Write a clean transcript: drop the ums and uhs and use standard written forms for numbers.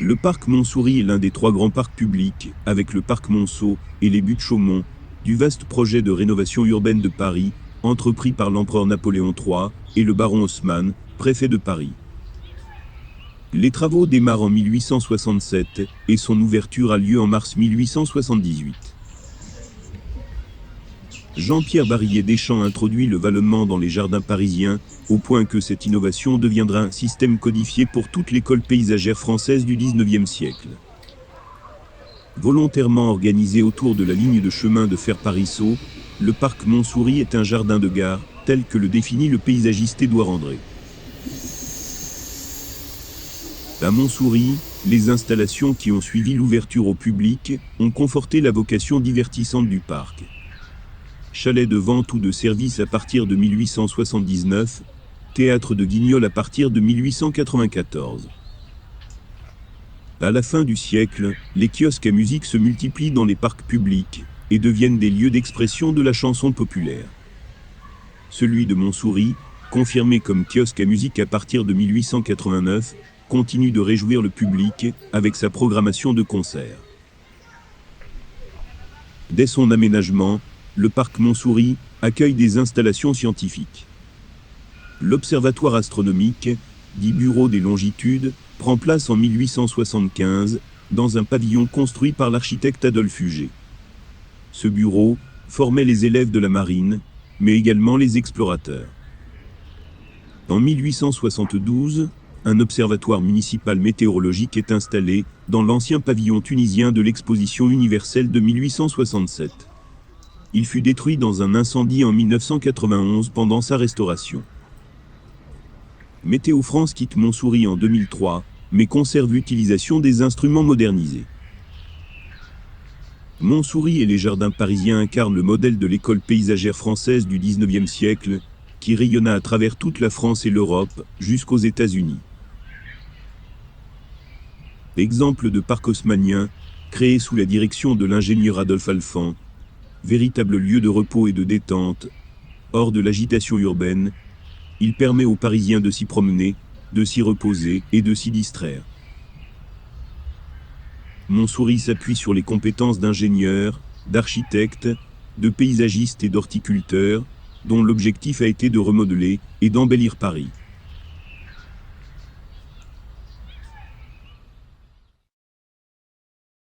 Le parc Montsouris est l'un des 3 grands parcs publics, avec le parc Monceau et les Buttes-Chaumont, du vaste projet de rénovation urbaine de Paris, entrepris par l'empereur Napoléon III et le baron Haussmann, préfet de Paris. Les travaux démarrent en 1867 et son ouverture a lieu en mars 1878. Jean-Pierre Barillet-Deschamps introduit le vallonnement dans les jardins parisiens, au point que cette innovation deviendra un système codifié pour toute l'école paysagère française du XIXe siècle. Volontairement organisé autour de la ligne de chemin de fer Paris-Sceaux, le parc Montsouris est un jardin de gare, tel que le définit le paysagiste Édouard André. À Montsouris, les installations qui ont suivi l'ouverture au public ont conforté la vocation divertissante du parc. Chalet de vente ou de service à partir de 1879, théâtre de Guignol à partir de 1894. À la fin du siècle, les kiosques à musique se multiplient dans les parcs publics et deviennent des lieux d'expression de la chanson populaire. Celui de Montsouris, confirmé comme kiosque à musique à partir de 1889, continue de réjouir le public avec sa programmation de concerts. Dès son aménagement, le parc Montsouris accueille des installations scientifiques. L'Observatoire astronomique, dit Bureau des longitudes, prend place en 1875 dans un pavillon construit par l'architecte Adolphe Huget. Ce bureau formait les élèves de la marine, mais également les explorateurs. En 1872, un observatoire municipal météorologique est installé dans l'ancien pavillon tunisien de l'exposition universelle de 1867. Il fut détruit dans un incendie en 1991 pendant sa restauration. Météo France quitte Montsouris en 2003, mais conserve l'utilisation des instruments modernisés. Montsouris et les jardins parisiens incarnent le modèle de l'école paysagère française du XIXe siècle, qui rayonna à travers toute la France et l'Europe, jusqu'aux États-Unis. Exemple de parc haussmannien, créé sous la direction de l'ingénieur Adolphe Alphand, véritable lieu de repos et de détente, hors de l'agitation urbaine, il permet aux Parisiens de s'y promener, de s'y reposer et de s'y distraire. Montsouris s'appuie sur les compétences d'ingénieurs, d'architectes, de paysagistes et d'horticulteurs, dont l'objectif a été de remodeler et d'embellir Paris.